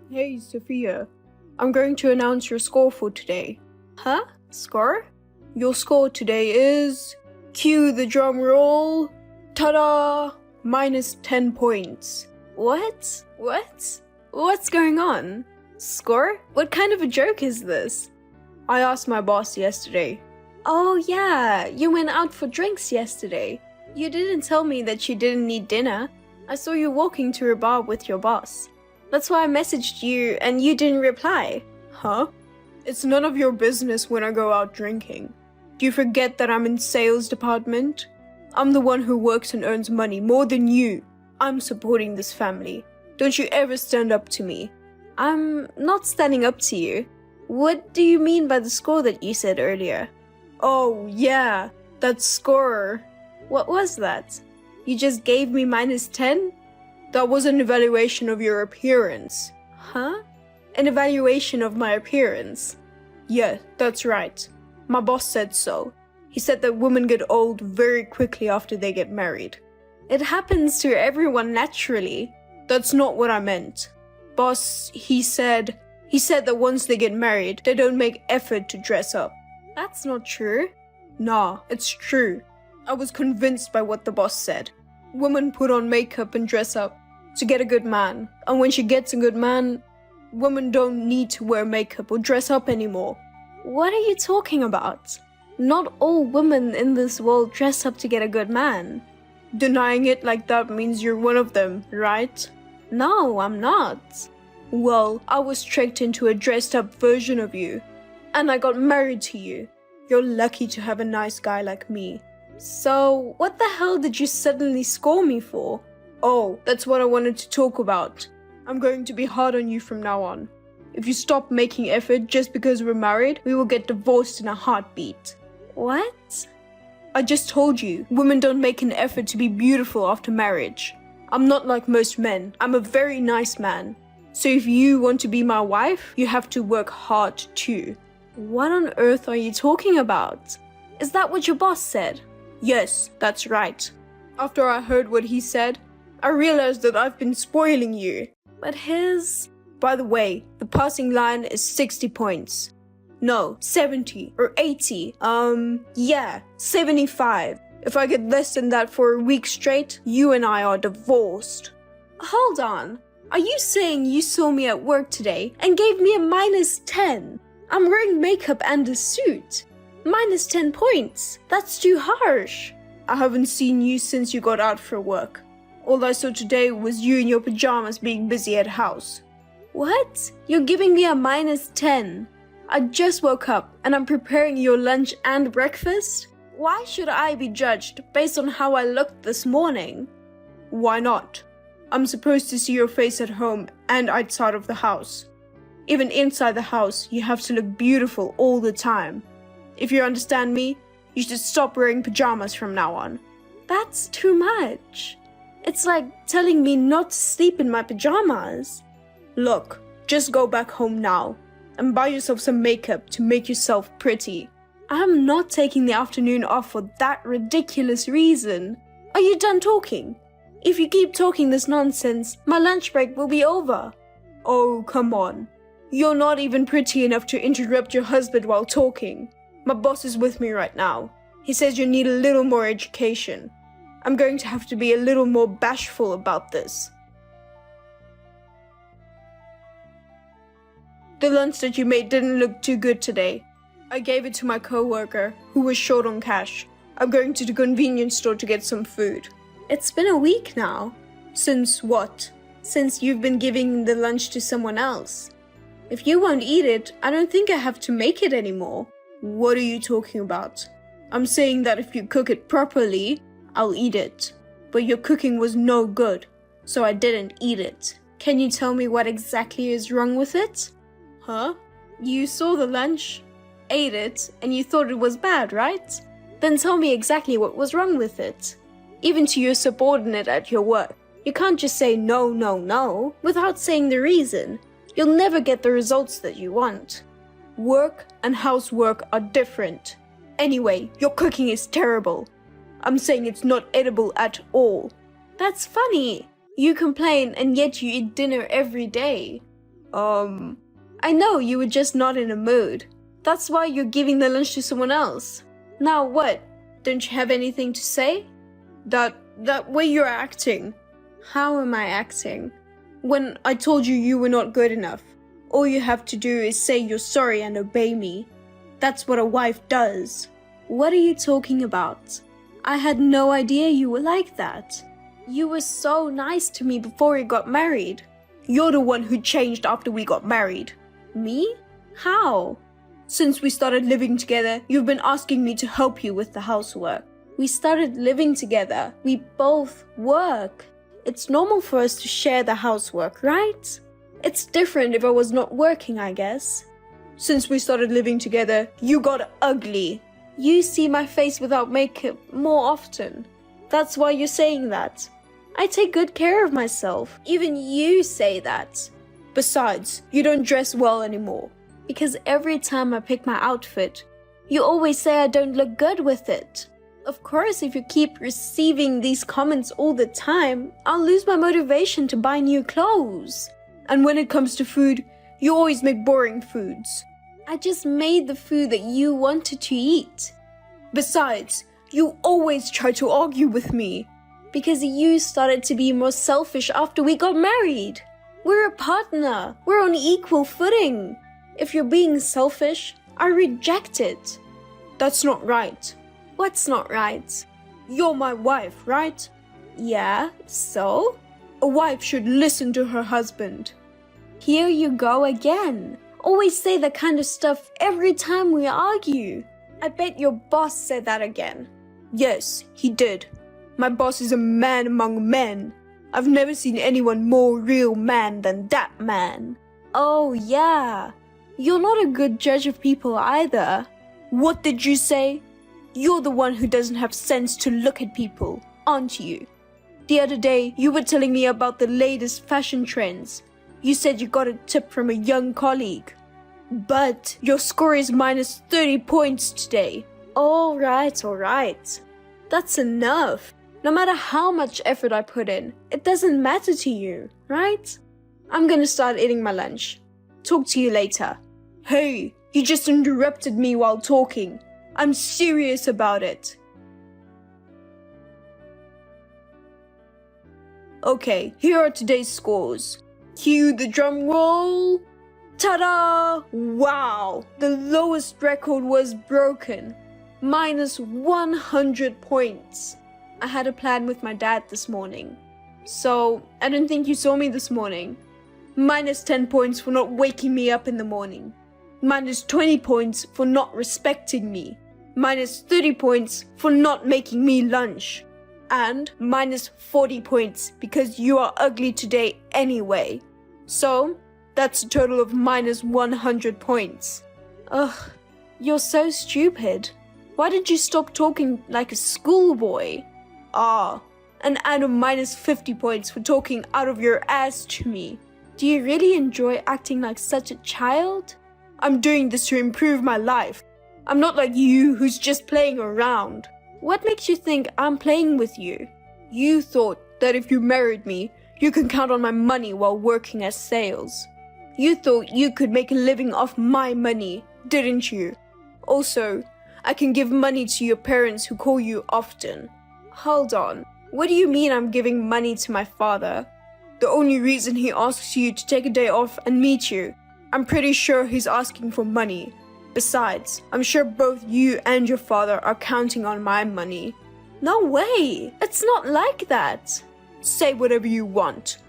Hey, Sophia. I'm going to announce your score for today. Huh? Score? Your score today is... Cue the drum roll. Ta-da! Minus 10 points. What? What's going on? Score? What kind of a joke is this? I asked my boss yesterday. Oh yeah, you went out for drinks yesterday. You didn't tell me that you didn't need dinner. I saw you walking to a bar with your boss. That's why I messaged you and you didn't reply. Huh? It's none of your business when I go out drinking. Do you forget that I'm in sales department? I'm the one who works and earns money more than you. I'm supporting this family. Don't you ever stand up to me. I'm not standing up to you. What do you mean by the score that you said earlier? Oh yeah, that score. What was that? You just gave me minus 10? That was an evaluation of your appearance. Huh? An evaluation of my appearance? Yeah, that's right. My boss said so. He said that women get old very quickly after they get married. It happens to everyone naturally. That's not what I meant. Boss, he said that once they get married, they don't make effort to dress up. That's not true. Nah, it's true. I was convinced by what the boss said. Women put on makeup and dress up to get a good man. And when she gets a good man, women don't need to wear makeup or dress up anymore. What are you talking about? Not all women in this world dress up to get a good man. Denying it like that means you're one of them, right? No, I'm not. Well, I was tricked into a dressed up version of you. And I got married to you. You're lucky to have a nice guy like me. So, what the hell did you suddenly score me for? Oh, that's what I wanted to talk about. I'm going to be hard on you from now on. If you stop making effort just because we're married, we will get divorced in a heartbeat. What? I just told you, women don't make an effort to be beautiful after marriage. I'm not like most men. I'm a very nice man. So if you want to be my wife, you have to work hard too. What on earth are you talking about? Is that what your boss said? Yes, that's right. After I heard what he said, I realized that I've been spoiling you. But By the way, the passing line is 60 points. No, 70 or 80. Yeah, 75. If I get less than that for a week straight, you and I are divorced. Hold on. Are you saying you saw me at work today and gave me a minus 10? I'm wearing makeup and a suit. Minus 10 points. That's too harsh. I haven't seen you since you got out for work. All I saw today was you in your pajamas being busy at house. What? You're giving me a minus 10? I just woke up and I'm preparing your lunch and breakfast? Why should I be judged based on how I looked this morning? Why not? I'm supposed to see your face at home and outside of the house. Even inside the house, you have to look beautiful all the time. If you understand me, you should stop wearing pajamas from now on. That's too much. It's like telling me not to sleep in my pajamas. Look, just go back home now and buy yourself some makeup to make yourself pretty. I'm not taking the afternoon off for that ridiculous reason. Are you done talking? If you keep talking this nonsense, my lunch break will be over. Oh, come on. You're not even pretty enough to interrupt your husband while talking. My boss is with me right now. He says you need a little more education. I'm going to have to be a little more bashful about this. The lunch that you made didn't look too good today. I gave it to my coworker, who was short on cash. I'm going to the convenience store to get some food. It's been a week now. Since what? Since you've been giving the lunch to someone else. If you won't eat it, I don't think I have to make it anymore. What are you talking about? I'm saying that if you cook it properly, I'll eat it. But your cooking was no good, so I didn't eat it. Can you tell me what exactly is wrong with it? Huh? You saw the lunch, ate it, and you thought it was bad, right? Then tell me exactly what was wrong with it. Even to your subordinate at your work, you can't just say no without saying the reason. You'll never get the results that you want. Work and housework are different. Anyway, your cooking is terrible. I'm saying it's not edible at all. That's funny. You complain and yet you eat dinner every day. I know you were just not in a mood. That's why you're giving the lunch to someone else. Now what? Don't you have anything to say? That way you're acting. How am I acting? When I told you you were not good enough. All you have to do is say you're sorry and obey me. That's what a wife does. What are you talking about? I had no idea you were like that. You were so nice to me before we got married. You're the one who changed after we got married. Me? How? Since we started living together, you've been asking me to help you with the housework. We started living together. We both work. It's normal for us to share the housework, right? It's different if I was not working, I guess. Since we started living together, you got ugly. You see my face without makeup more often. That's why you're saying that. I take good care of myself. Even you say that. Besides, you don't dress well anymore. Because every time I pick my outfit, you always say I don't look good with it. Of course, if you keep receiving these comments all the time, I'll lose my motivation to buy new clothes. And when it comes to food, you always make boring foods. I just made the food that you wanted to eat. Besides, you always try to argue with me. Because you started to be more selfish after we got married. We're a partner. We're on equal footing. If you're being selfish, I reject it. That's not right. What's not right? You're my wife, right? Yeah, so? A wife should listen to her husband. Here you go again. Always say that kind of stuff every time we argue. I bet your boss said that again. Yes, he did. My boss is a man among men. I've never seen anyone more real man than that man. Oh yeah. You're not a good judge of people either. What did you say? You're the one who doesn't have sense to look at people, aren't you? The other day, you were telling me about the latest fashion trends. You said you got a tip from a young colleague. But your score is minus 30 points today. All right. That's enough. No matter how much effort I put in, it doesn't matter to you, right? I'm gonna start eating my lunch. Talk to you later. Hey, you just interrupted me while talking. I'm serious about it. Okay, here are today's scores. Cue the drum roll. Ta-da! Wow, the lowest record was broken. Minus 100 points. I had a plan with my dad this morning. So, I don't think you saw me this morning. Minus 10 points for not waking me up in the morning. Minus 20 points for not respecting me. Minus 30 points for not making me lunch. And minus 40 points because you are ugly today anyway. So, that's a total of minus 100 points. Ugh, you're so stupid. Why did you stop talking like a schoolboy? And add a minus 50 points for talking out of your ass to me. Do you really enjoy acting like such a child? I'm doing this to improve my life. I'm not like you who's just playing around. What makes you think I'm playing with you? You thought that if you married me, you can count on my money while working as sales. You thought you could make a living off my money, didn't you? Also, I can give money to your parents who call you often. Hold on, what do you mean I'm giving money to my father? The only reason he asks you to take a day off and meet you, I'm pretty sure he's asking for money. Besides, I'm sure both you and your father are counting on my money. No way, it's not like that. Say whatever you want.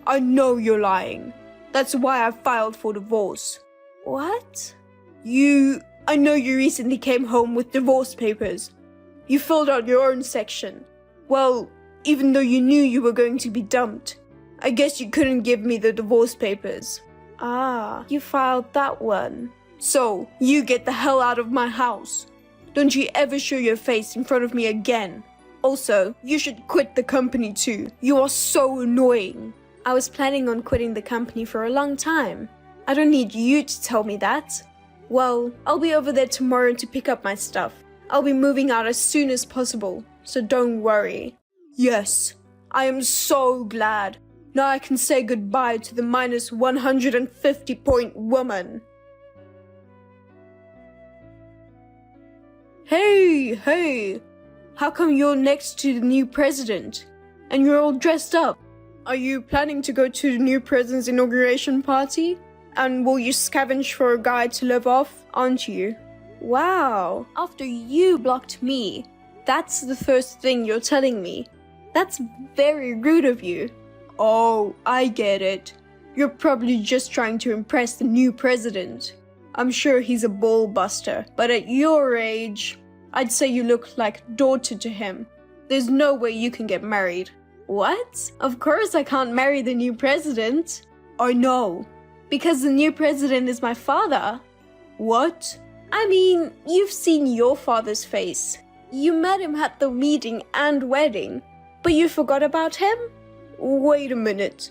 I know you're lying. That's why I filed for divorce. What? I know you recently came home with divorce papers. You filled out your own section. Well, even though you knew you were going to be dumped, I guess you couldn't give me the divorce papers. Ah, you filed that one. So, you get the hell out of my house. Don't you ever show your face in front of me again. Also, you should quit the company too. You are so annoying. I was planning on quitting the company for a long time. I don't need you to tell me that. Well, I'll be over there tomorrow to pick up my stuff. I'll be moving out as soon as possible, so don't worry. Yes, I am so glad. Now I can say goodbye to the minus 150-point woman. Hey, how come you're next to the new president? And you're all dressed up? Are you planning to go to the new president's inauguration party? And will you scavenge for a guy to live off, aren't you? Wow, after you blocked me, that's the first thing you're telling me. That's very rude of you. Oh, I get it. You're probably just trying to impress the new president. I'm sure he's a ball buster, but at your age, I'd say you look like a daughter to him. There's no way you can get married. What? Of course I can't marry the new president. I know. Because the new president is my father. What? I mean, you've seen your father's face. You met him at the meeting and wedding, but you forgot about him? Wait a minute.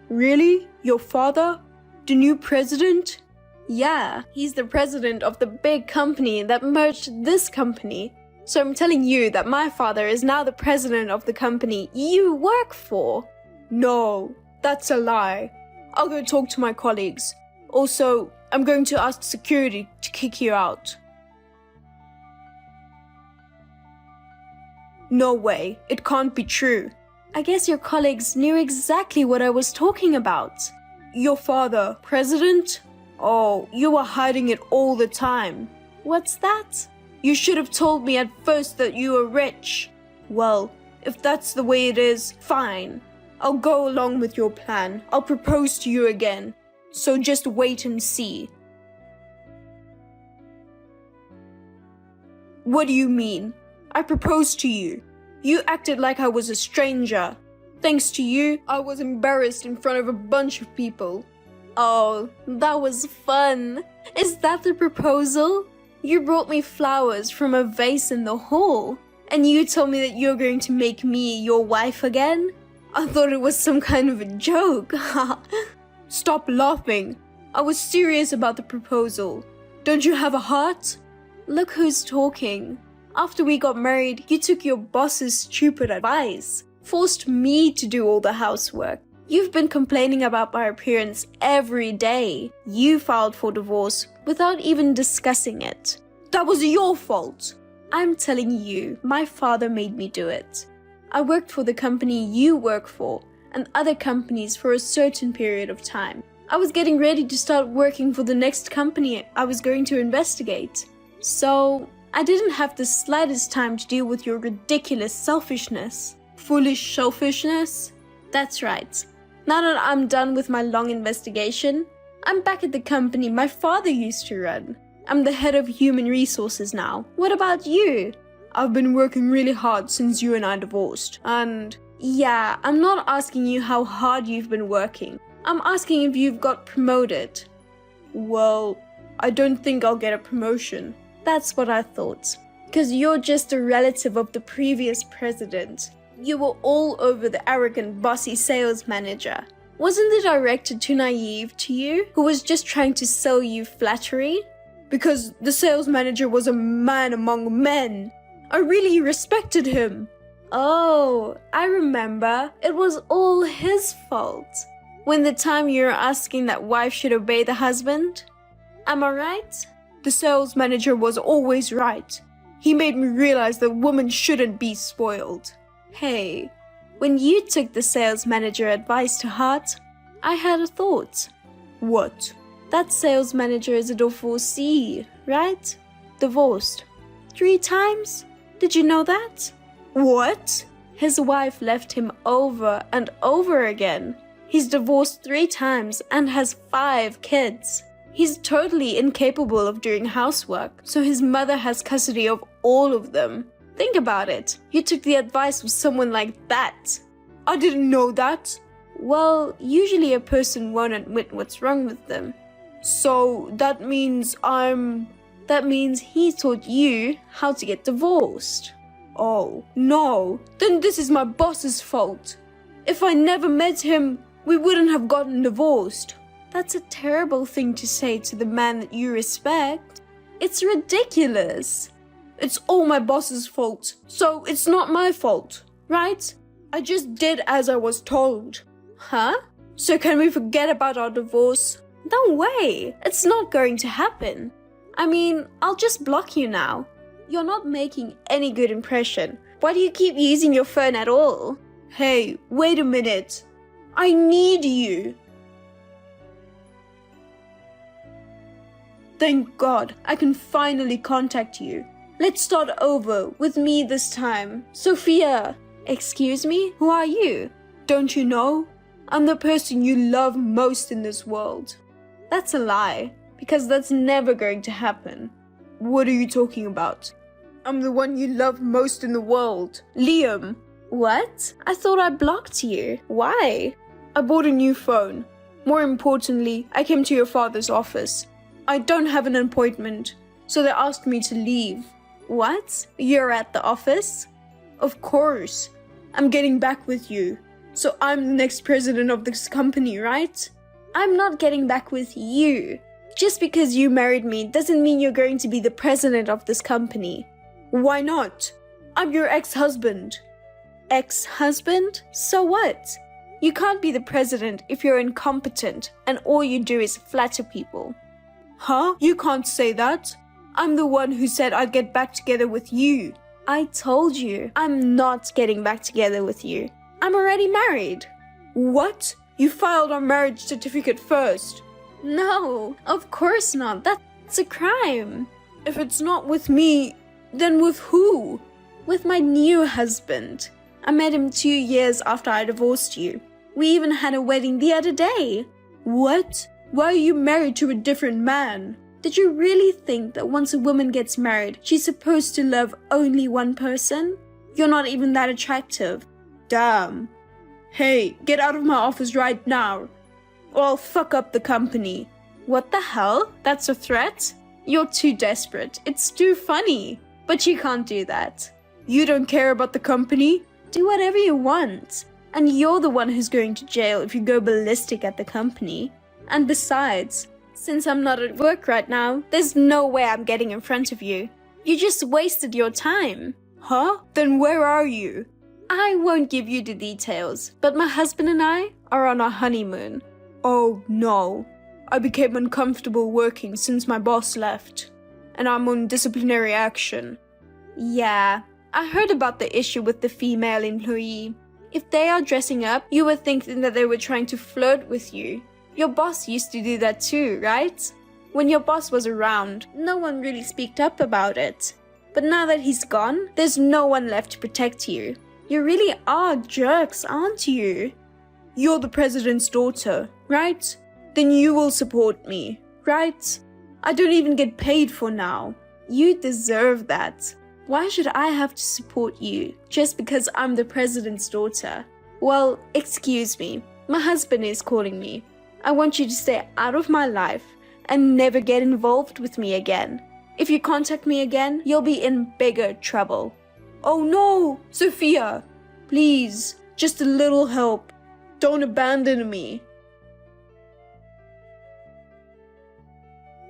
Really? Your father? The new president? Yeah, he's the president of the big company that merged this company. So I'm telling you that my father is now the president of the company you work for. No, that's a lie. I'll go talk to my colleagues. Also, I'm going to ask security to kick you out. No way, it can't be true. I guess your colleagues knew exactly what I was talking about. Your father, president? Oh, you were hiding it all the time. What's that? You should have told me at first that you were rich. Well, if that's the way it is, fine. I'll go along with your plan. I'll propose to you again. So just wait and see. What do you mean? I proposed to you. You acted like I was a stranger. Thanks to you, I was embarrassed in front of a bunch of people. Oh, that was fun. Is that the proposal? You brought me flowers from a vase in the hall. And you told me that you're going to make me your wife again? I thought it was some kind of a joke. Stop laughing. I was serious about the proposal. Don't you have a heart? Look who's talking. After we got married, you took your boss's stupid advice. Forced me to do all the housework. You've been complaining about my appearance every day. You filed for divorce without even discussing it. That was your fault. I'm telling you, my father made me do it. I worked for the company you work for and other companies for a certain period of time. I was getting ready to start working for the next company I was going to investigate. So, I didn't have the slightest time to deal with your ridiculous selfishness. Foolish selfishness? That's right. Now that I'm done with my long investigation, I'm back at the company my father used to run. I'm the head of human resources now. What about you? I've been working really hard since you and I divorced. And yeah, I'm not asking you how hard you've been working. I'm asking if you've got promoted. Well, I don't think I'll get a promotion. That's what I thought. Because you're just a relative of the previous president. You were all over the arrogant, bossy sales manager. Wasn't the director too naive to you, who was just trying to sell you flattery? Because the sales manager was a man among men. I really respected him. Oh, I remember. It was all his fault. When the time you were asking that wife should obey the husband? Am I right? The sales manager was always right. He made me realize that women shouldn't be spoiled. Hey, when you took the sales manager advice to heart, I had a thought. What? That sales manager is a divorcee, right? Divorced. 3 times? Did you know that? What? His wife left him over and over again. He's divorced 3 times and has 5 kids. He's totally incapable of doing housework, so his mother has custody of all of them. Think about it. You took the advice of someone like that. I didn't know that. Well, usually a person won't admit what's wrong with them. So that means That means he taught you how to get divorced. Oh, no. Then this is my boss's fault. If I never met him, we wouldn't have gotten divorced. That's a terrible thing to say to the man that you respect. It's ridiculous. It's all my boss's fault, so it's not my fault, right? I just did as I was told. Huh? So can we forget about our divorce? No way! It's not going to happen. I mean, I'll just block you now. You're not making any good impression. Why do you keep using your phone at all? Hey, wait a minute. I need you. Thank God, I can finally contact you. Let's start over, with me this time. Sophia! Excuse me? Who are you? Don't you know? I'm the person you love most in this world. That's a lie, because that's never going to happen. What are you talking about? I'm the one you love most in the world. Liam. What? I thought I blocked you. Why? I bought a new phone. More importantly, I came to your father's office. I don't have an appointment, so they asked me to leave. What? You're at the office? Of course. I'm getting back with you. So I'm the next president of this company, right? I'm not getting back with you. Just because you married me doesn't mean you're going to be the president of this company. Why not? I'm your ex-husband. Ex-husband? So what? You can't be the president if you're incompetent and all you do is flatter people. Huh? You can't say that. I'm the one who said I'd get back together with you. I told you, I'm not getting back together with you. I'm already married. What? You filed our marriage certificate first. No, of course not. That's a crime. If it's not with me, then with who? With my new husband. I met him 2 years after I divorced you. We even had a wedding the other day. What? Why are you married to a different man? Did you really think that once a woman gets married, she's supposed to love only one person? You're not even that attractive. Damn. Hey, get out of my office right now, or I'll fuck up the company. What the hell? That's a threat? You're too desperate. It's too funny. But you can't do that. You don't care about the company? Do whatever you want. And you're the one who's going to jail if you go ballistic at the company. And besides, since I'm not at work right now, there's no way I'm getting in front of you. You just wasted your time. Huh? Then where are you? I won't give you the details, but my husband and I are on our honeymoon. Oh no. I became uncomfortable working since my boss left, and I'm on disciplinary action. Yeah, I heard about the issue with the female employee. If they are dressing up, you were thinking that they were trying to flirt with you. Your boss used to do that too, right? When your boss was around, no one really speaked up about it. But now that he's gone, there's no one left to protect you. You really are jerks, aren't you? You're the president's daughter, right? Then you will support me, right? I don't even get paid for now. You deserve that. Why should I have to support you just because I'm the president's daughter? Well, excuse me. My husband is calling me. I want you to stay out of my life and never get involved with me again. If you contact me again, you'll be in bigger trouble. Oh no, Sophia, please, just a little help. Don't abandon me.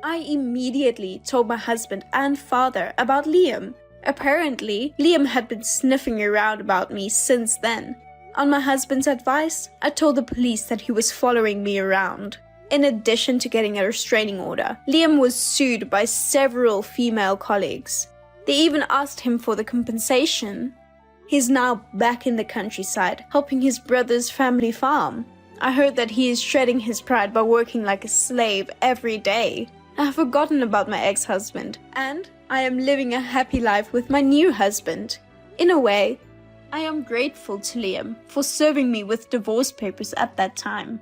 I immediately told my husband and father about Liam. Apparently, Liam had been sniffing around about me since then. On my husband's advice, I told the police that he was following me around. In addition to getting a restraining order, Liam was sued by several female colleagues. They even asked him for the compensation. He's now back in the countryside, helping his brother's family farm. I heard that he is shredding his pride by working like a slave every day. I have forgotten about my ex-husband, and I am living a happy life with my new husband. In a way, I am grateful to Liam for serving me with divorce papers at that time.